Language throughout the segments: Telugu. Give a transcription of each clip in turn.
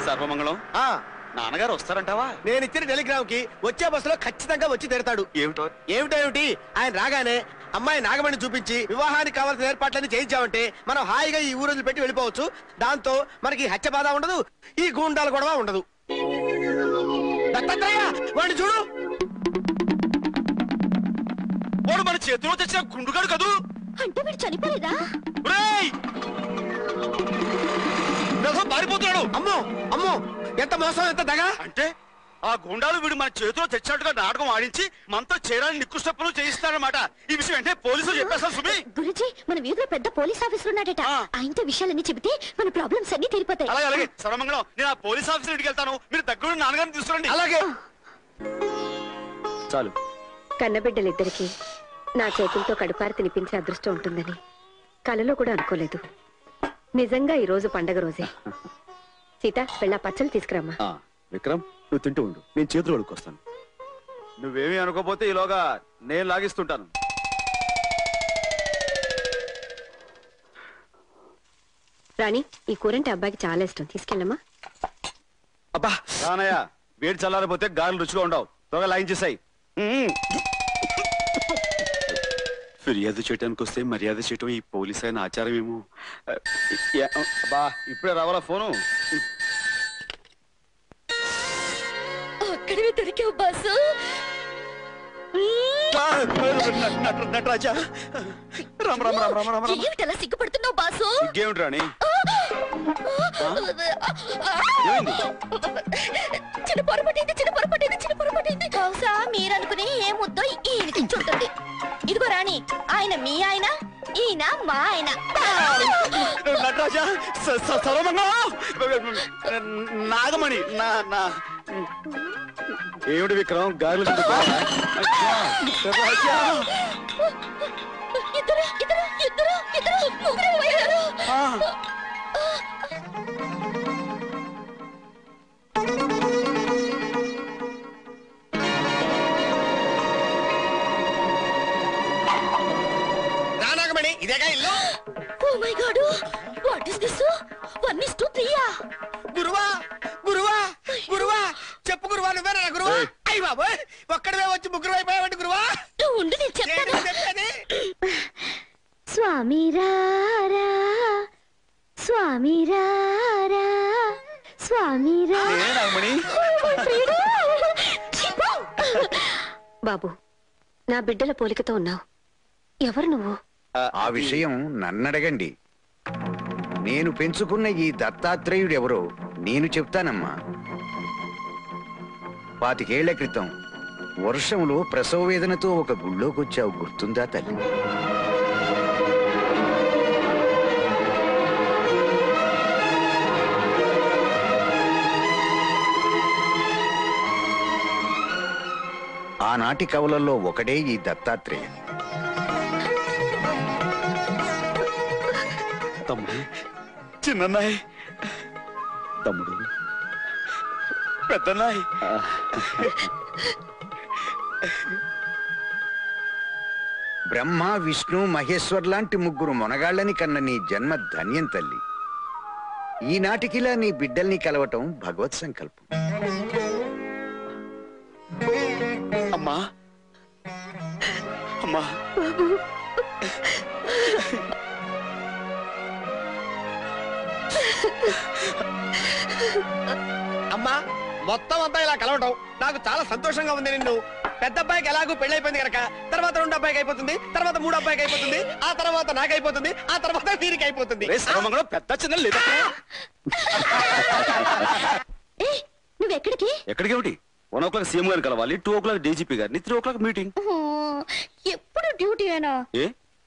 సర్వమంగళం. నాన్నగారు వస్తారంటావా? నేను ఇచ్చిన టెలిగ్రామ్ కి వచ్చే బస్సులో ఖచ్చితంగా వచ్చి తీరతాడు. ఏమిటి ఆయన రాగానే అమ్మాయి నాగమణి చూపించి వివాహానికి కావాల్సిన ఏర్పాట్లన్నీ చేయించామంటే మనం హాయిగా ఈ ఊరు పెట్టి వెళ్ళిపోవచ్చు. దాంతో మనకి హత్య బాధ ఉండదు, ఈ గూండాలు గొడవ ఉండదు. దత్తాత్రేయ వాడిని చూడు, వాడు మన చేతిలో తెచ్చిన గుండుగాడు కదూ. అంటే వీడు చనిపోలేదా? పారిపోతున్నాడు. అమ్మో అమ్మో, ఎంత మోసం, ఎంత దగా. అంటే ఆ గుండాలు వీడు మన చేతిలో తెచ్చినట్టుగా నాటకం ఆడించి మనతో చేరాలని నిక్కుష్టప్పులు చేయిస్తారన్నమాట. ఈ విషయం అంటే పోలీసులు చెప్పేస్తారు. సుమి గురుజీ, మన వీధిలో పెద్ద పోలీస్ ఆఫీసర్ ఉన్నాడట. ఆయనతో విషయాలన్నీ చెబితే మన ప్రాబ్లమ్స్ అన్ని తీరిపోతాయి. అలాగే అలాగే సర్వమంగళం, నేను ఆ పోలీస్ ఆఫీసర్ ఇంటికి వెళ్తాను. మీరు దగ్గర నాన్నగారిని తీసుకురండి. అలాగే. చాలు. కన్నబిడ్డలిద్దరికి నా చేతులతో కడుపారి తినిపించే అదృష్టం ఉంటుందని కలలో కూడా అనుకోలేదు. నిజంగా ఈ రోజు పండగ రోజే. సీత, వెళ్ళా పచ్చళ్ళు తీసుకురమ్మా. విక్రమ్, నువ్వు తింటూ ఉండు, నేను చేతులు అడుక్కొస్తాను. నువ్వేమీ అనుకోపోతే ఈలోగా నేను లాగిస్తుంటాను. రాణి, ఈ కూరంటే అబ్బాయికి చాలా ఇష్టం, తీసుకెళ్ళమ్మా. అబ్బా రానయ్య, వేడి చల్లారిపోతే గారెలు రుచిగా ఉండవు. త్వరగా లాగించేసాయి. ఫిర్యాదు చేయడానికి వస్తే మర్యాద చేయటం ఈ పోలీస్ అయిన ఆచారం ఏమో. అబ్బా ఇప్పుడే రావాలా ఫోను? అక్కడివి దొరికావు బాసు. నటరాజా, రామ రామ రామ రామ రామ. ఏమిటలా సిగ్గుపడుతున్నావు బాసు? ఇంకేమిటి రాణి? చిన్న పొరపాటైంది. బహుశా మీరనుకుని ఏ ముద్దో ఈయనకి చుంటుంది. ఇదిగో రాణి, ఆయన మీ ఆయన, ఈయన మా ఆయన. నటరాజా, నాగమణి, ఏమిటి విక్రమ్ గాలి? ఇద్దరు ముగ్గురు అయ్యారు. నాగమణి, ఇదేగా ఇల్లు. Oh my god, what is this? 1:3. గురువా గురువా గురువా, చెప్పు గురువా, నువ్వేనా గురువా? అయ్య బాబోయ్, ఒక్కడవే వచ్చి ముగ్గురు అయిపోయావంటి గురువా. ఉండు, నేను చెప్తాను. స్వామి రారా, స్వామి రారా, స్వామి రారా. బాబు, నా బిడ్డల పోలికతో ఉన్నావు. ఎవరు నువ్వు? ఆ విషయం నన్నడగండి. నేను పెంచుకున్న ఈ దత్తాత్రేయుడెవరో నేను చెప్తానమ్మా. 25 ఏళ్ల క్రితం వర్షంలో ప్రసవ వేదనతో ఒక గుళ్ళోకొచ్చావు, గుర్తుందా తల్లి? ఆనాటి కవులలో ఒకడే ఈ దత్తాత్రేయ. తమ్ముడు, చిన్నన్నాయ్, తమ్ముడు, పెద్దన్నాయ్. బ్రహ్మ, విష్ణు, మహేశ్వర్ లాంటి ముగ్గురు మొనగాళ్ళని కన్న నీ జన్మ ధన్యం తల్లి. ఈనాటికిలా నీ బిడ్డల్ని కలవటం భగవత్ సంకల్పం. అమ్మా అమ్మా, అమ్మా, మొత్తం అంతా ఇలా కలవటం నాకు చాలా సంతోషంగా ఉంది. నిన్ను పెద్ద అబ్బాయికి ఎలాగో పెళ్ళైపోయింది కనుక తర్వాత 2 అబ్బాయికి అయిపోతుంది, తర్వాత 3 అబ్బాయికి అయిపోతుంది, ఆ తర్వాత నాకైపోతుంది, ఆ తర్వాత వీరికి అయిపోతుంది. పెద్ద చిన్న లేదా? నువ్వెక్కడికి? ఎక్కడికేమిటి? 1 o'clock సీఎం గారిని కలవాలి, 2 o'clock డీజీపీ గారిని, 3 o'clock మీటింగ్. ఎప్పుడు డ్యూటీ అయినా? ఏ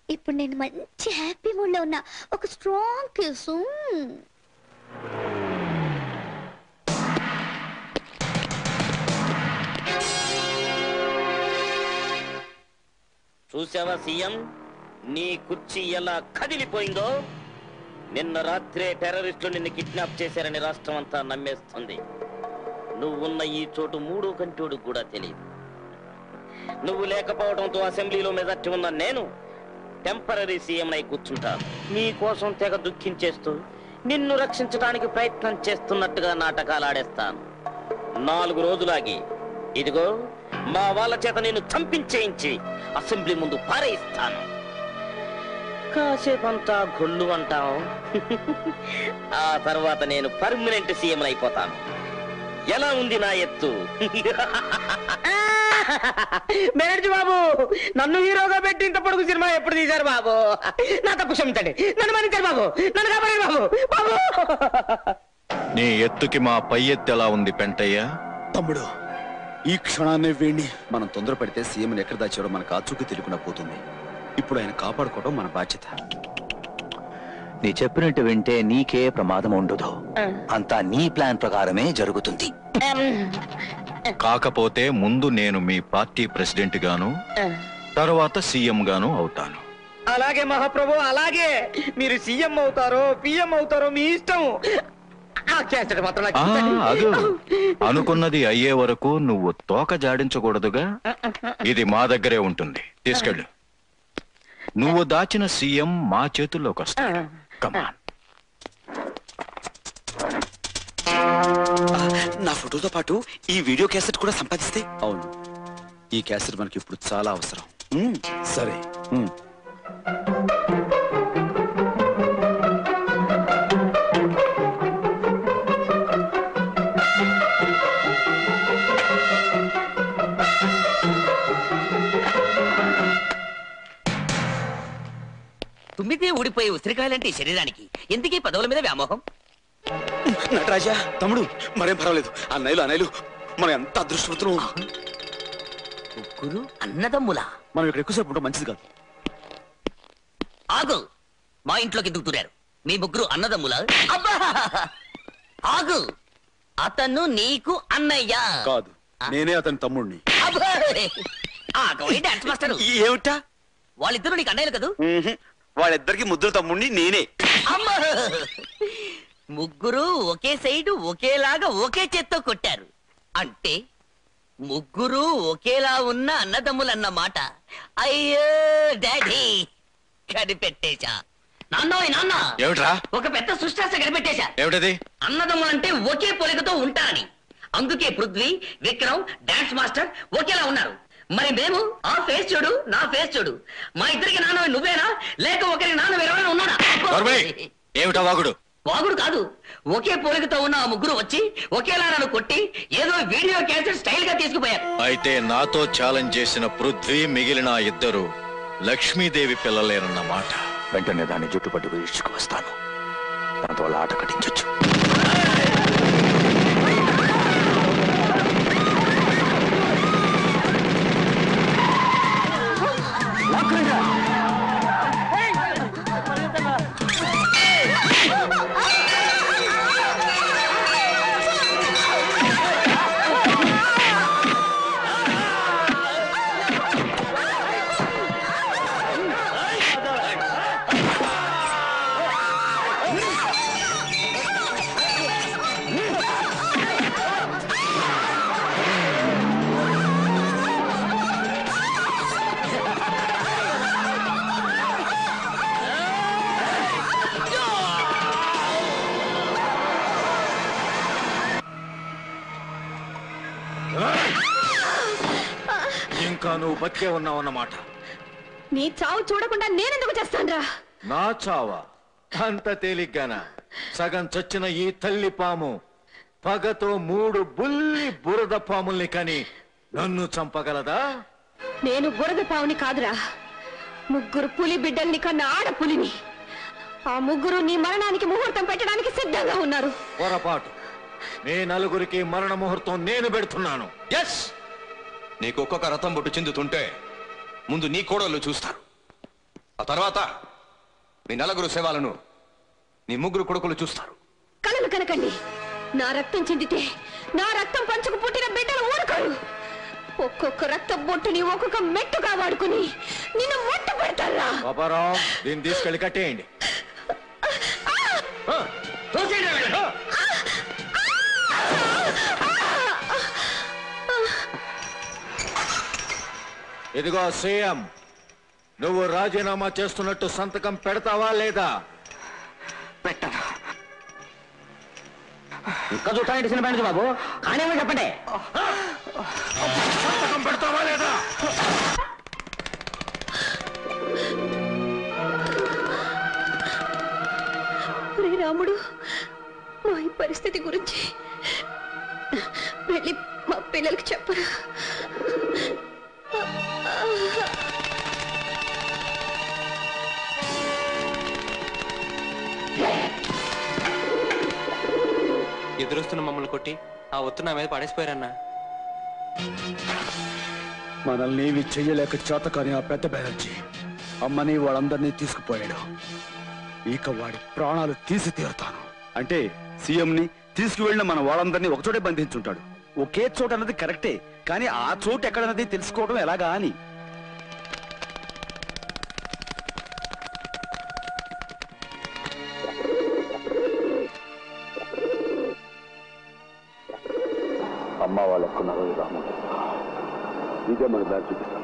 ఇప్పుడు నేను మంచి హ్యాపీ మూడ్ లో ఉన్నా. ఒక స్ట్రాంగ్ కిస్. చూసావా సీఎం, నీ కుర్చీ ఎలా కదిలిపోయిందో? నిన్న రాత్రే టెర్రరిస్టులు నిన్ను కిడ్నాప్ చేశారని రాష్ట్రం అంతా నమ్మేస్తుంది. నువ్వున్న ఈ చోటు 3 కంటోడు కూడా తెలియదు. నువ్వు లేకపోవడంతో అసెంబ్లీలో మెజార్టీ ఉన్న నేను టెంపరరీ సీఎం అయి కూర్చుంటాను. నీ కోసం తెగ దుఃఖించేస్తూ నిన్ను రక్షించడానికి ప్రయత్నం చేస్తున్నట్టుగా నాటకాలు ఆడేస్తాను. 4 రోజులాగి ఇదిగో మా వాళ్ళ చేత నేను చంపించేయించి అసెంబ్లీ ముందు పారేయిస్తాను. కాసేపంతా గొల్లు అంటాం. ఆ తర్వాత నేను పర్మనెంట్ సీఎం అయిపోతాను. ఎలా ఉంది నా ఎత్తు? మేనేజ్ బాబు, నన్ను హీరోగా పెట్టి ఇంత పొడుగు సినిమా ఎప్పుడు తీశారు బాబు? నా తప్పు క్షమించండి, నన్ను మన్నించండి బాబు, నన్ను కాపాడండి బాబు. బాబు, నీ ఎత్తుకి మా పై ఎత్తు ఎలా ఉంది పెంటయ్య? తమ్ముడు, ఈ క్షణాన్నే వేణి మనం తొందరపడితే సీఎం ఎక్కడ దాచాడో మనకు ఆచూకీ తెలియకుండా పోతుంది. ఇప్పుడు ఆయన కాపాడుకోవడం మన బాధ్యత. నీ చెప్పినట్టు వింటే నీకే ప్రమాదం ఉండదు. అంతా నీ ప్లాన్ ప్రకారమే జరుగుతుంది. కాకపోతే ముందు నేను మీ పార్టీ ప్రెసిడెంట్ గాను, తర్వాత సీఎం గాను అవుతాను. అలాగే మహాప్రభు, అలాగే. మీరు సీఎం అవుతారో పిఎం అవుతారో మీ ఇష్టం. అదు అనుకున్నది అయ్యే వరకు నువ్వు తోక జాడించకూడదుగా. ఇది మా దగ్గరే ఉంటుంది, తీసుకెళ్ళు. నువ్వు దాచిన సీఎం మా చేతుల్లోకి వస్తాడు. కమాన్. నా ఫోటోతో పాటు ఈ వీడియో క్యాసెట్ కూడా సంపాదిస్తే? అవును, ఈ క్యాసెట్ మనకి ఇప్పుడు చాలా అవసరం. సరే. తుమ్మితే ఊడిపోయే ఉసిరికాయలంటే శరీరానికి ఎందుకీ పదవుల మీద వ్యామోహం? నటరాజా తమ్ముడు, మరేం పర్వాలేదు. అన్నయ్యలు మనం ఎంత అదృష్టవంతులు. ముగ్గురు అన్నదమ్ములా? మనం ఇక్కడ ఎక్కువసేపు ఉండడం మంచిది కాదు. ఆగు, మా ఇంట్లోకి దిగుతున్నారు. మీ ముగ్గురు అన్నదమ్ములా? అబ్బా, ఆగు, అతను నీకు అన్నయ్య కాదు, నేనే అతని తమ్ముడిని. డాన్స్ మాస్టర్ ఏమిటా? వాళ్ళిద్దరు నీకు అన్నయ్యలు కదూ? వాళ్ళిద్దరికి ముద్దుల తమ్ముడిని నేనే. అమ్మా, ముగ్గురు ఒకే సైడు ఒకేలాగా ఒకే చేత్తో కొట్టారు అంటే ముగ్గురు ఒకేలా ఉన్న అన్నదమ్ములన్నమాట. అయ్యో డాడీ, కనిపెట్టేశా. నాన్న, ఏమిట్రా? ఒక పెద్ద సృష్టాస కనిపెట్టేశా. ఏమిటది? అన్నదమ్ములంటే ఒకే పోలికతో ఉంటారని. అందుకే పృథ్వీ, విక్రమ్, డాన్స్ మాస్టర్ ఒకేలా ఉన్నారు. మరి మేము, ఆ ఫేస్ చూడు, నా ఫేస్ చూడు, మా ఇద్దరికి నాన్న నువ్వేనా, లేక ఒకరికి నాన్న వేరేమైనా ఉన్నాడా? ఏమిటా వాగుడు? వాగుడు కాదు, ఒకే పోలికతో ఉన్న ఆ ముగ్గురు వచ్చి ఒకేలా నన్ను కొట్టి ఏదో వీడియో క్యాసెట్ స్టైల్ గా తీసుకుపోయారు. అయితే నాతో ఛాలెంజ్ చేసిన పృథ్వీ, మిగిలిన ఇద్దరు లక్ష్మీదేవి పిల్లలేనన్నమాట. వెంటనే దాన్ని జుట్టుపట్టుకు ఇచ్చుకు వస్తాను. దాంతో వాళ్ళ ఆట కట్టించొచ్చు. ఇంకా నువ్వు బతికే ఉన్నావన్నమాట. నీ చావు చూడకుండా నేనెందుకు చేస్తానురా? నా చావా? అంత తేలిగ్గానా? సగం చచ్చిన ఈ తల్లి పాము పగతో 3 బుల్లి బురద పాముల్ని కని నన్ను చంపగలదా? నేను బురద పావుని కాదురా, ముగ్గురు పులి బిడ్డల్ని కన్నా ఆడపులిని. ఆ ముగ్గురు నీ మరణానికి ముహూర్తం పెట్టడానికి సిద్ధంగా ఉన్నారు. పొరపాటు. మీ నలుగురికి మరణ ముహూర్తం నేను పెడుతున్నాను. ఎస్, నీకు ఒక్కొక్క రథం బొట్టు చెందుతుంటే ముందు నీ కోడళ్ళు చూస్తారు. ఆ తర్వాత మీ నలుగురు శవాలను నీ ముగ్గురు కొడుకులు చూస్తారు. కలలు కనకండి. నా రక్తం చెందితే నా రక్తం పంచుకు పుట్టిన బిడ్డలు ఊరుకోరు. ఒక్కొక్క రక్త బొట్టుని ఒక్కొక్క మెట్టుగా వాడుకుని నిన్ను మొట్టు పెడతారా? బాబారావు, దీన్ని తీసుకెళ్ళి కట్టేయండి. ఇదిగో సీఎం, నువ్వు రాజీనామా చేస్తున్నట్టు సంతకం పెడతావా లేదా? పెట్టను. ఇంకా చూస్తానంటే సినిమా నుంచి బాబు కానీ చెప్పండి. పెడతావా లేదా? రాముడు, మా ఈ పరిస్థితి గురించి వెళ్ళి మా పిల్లలకి చెప్పరా? ఎదురొస్తున్న మమ్మల్ని కొట్టి ఆ ఒత్తు నా మీద పడేసిపోయారన్నా. మనల్ని ఏమి చెయ్యలేక చేత కానీ ఆ పెద్ద బెనర్జీ అమ్మని వాళ్ళందరినీ తీసుకుపోయాడు. ఇక వాడి ప్రాణాలు తీసి తీరుతాను. అంటే సీఎంని తీసుకువెళ్ళిన మన వాళ్ళందరినీ ఒకచోటే బంధించుంటాడు. ఒకే చోట అన్నది కరెక్టే, కానీ ఆ చోటు ఎక్కడన్నది తెలుసుకోవడం ఎలాగా అని. అమ్మ వాళ్ళు ఎక్కడున్నారో రాముడు ఇదే మన దారి చూపిస్తుంది.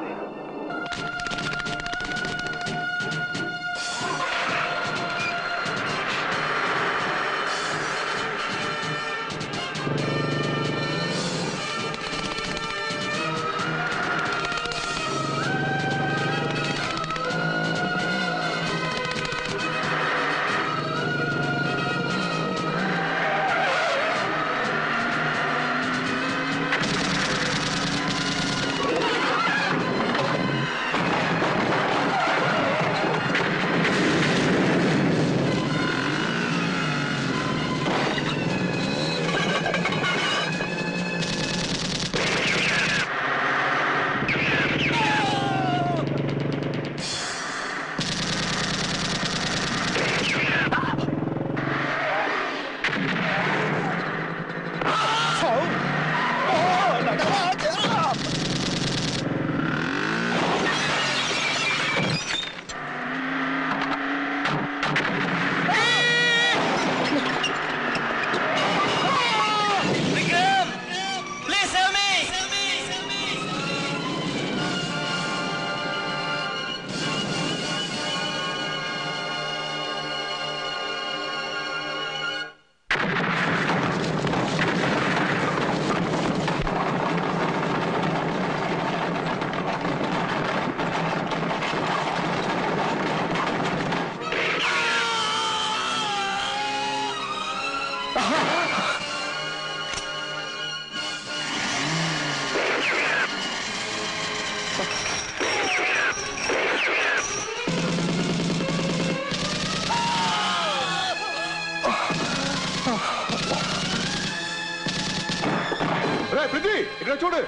ఇక్కడ చూడు.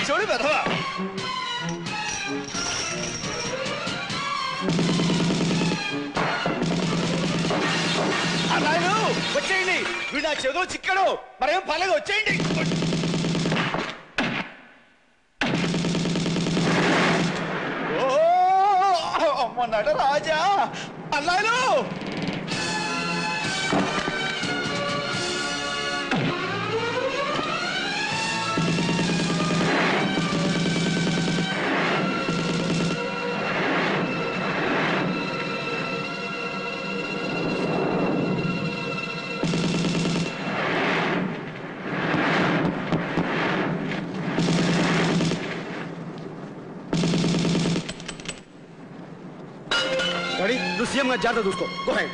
చూడు వెధవా. అన్నాను వచ్చేయండి, వీడు నా చేతిలో చిక్కాడు, మరేం పర్లేదు వచ్చేయండి. ఓ అమ్మన్నాడు రాజా. అన్నాను సీఎం గా జాగ్రత్త చూసుకో. Go head.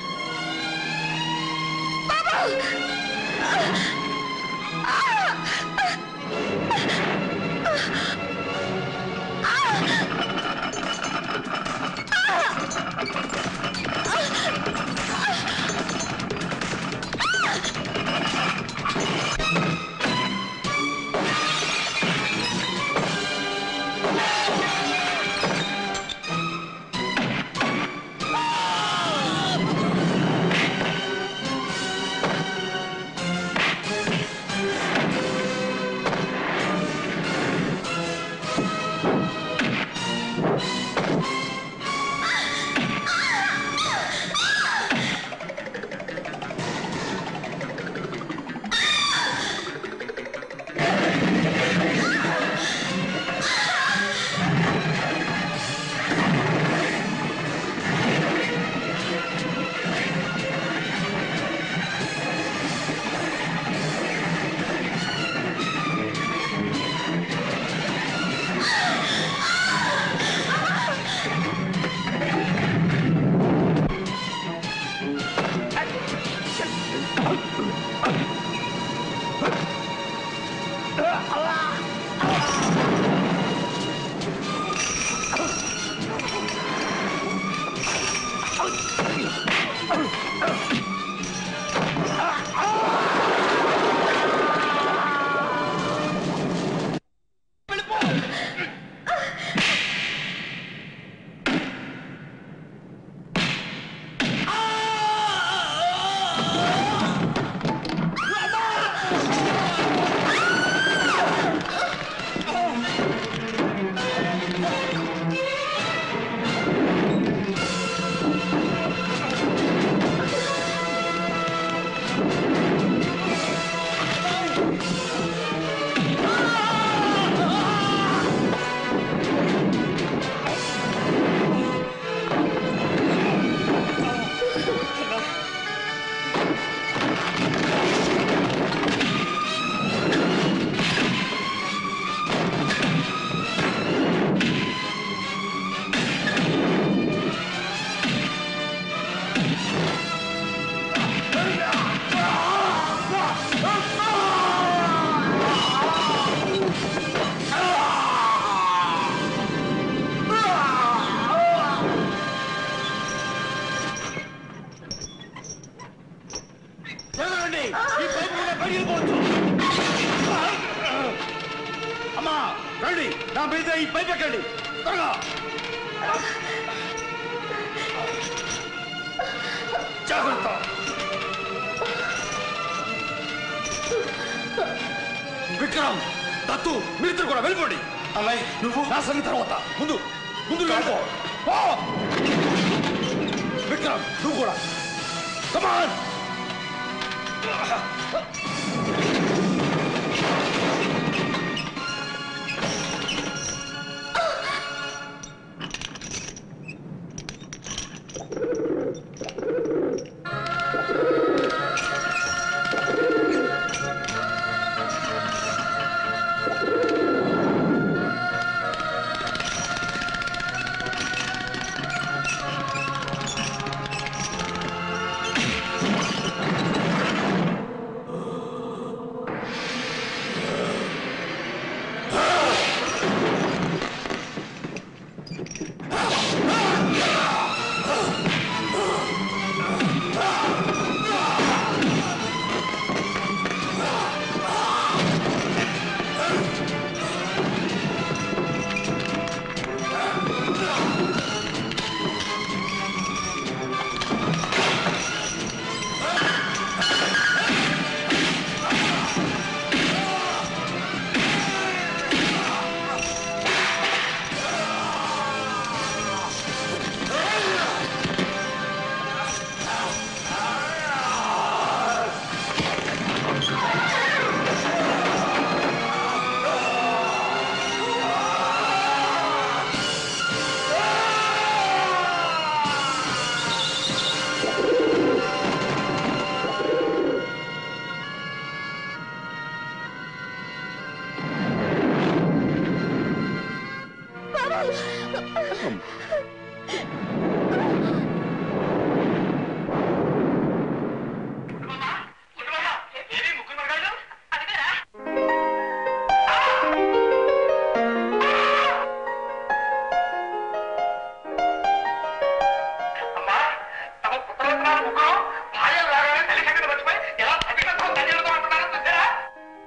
అమ్మా రండి, నా మీద ఈ పైప్ ఎక్కండి త్వరగా. జాగ్రత్త. విక్రమ్, దత్తు, మీరిద్దరు కూడా వెళ్ళిపోండి. అన్నయ్య నువ్వు నా సంగతి తర్వాత. ముందు ముందు వెళ్ళిపో. విక్రమ్ నువ్వు కూడా. కమాన్.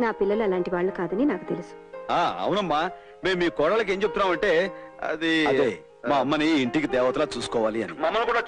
నా పిల్లలు అలాంటి వాళ్ళు కాదని నాకు తెలుసు. అవునమ్మా, మేము మీ కోడళ్ళకి ఏం చెప్తున్నామంటే అది అదే మా అమ్మని ఇంటికి దేవతలా చూసుకోవాలి అని. మమ్మల్ని కూడా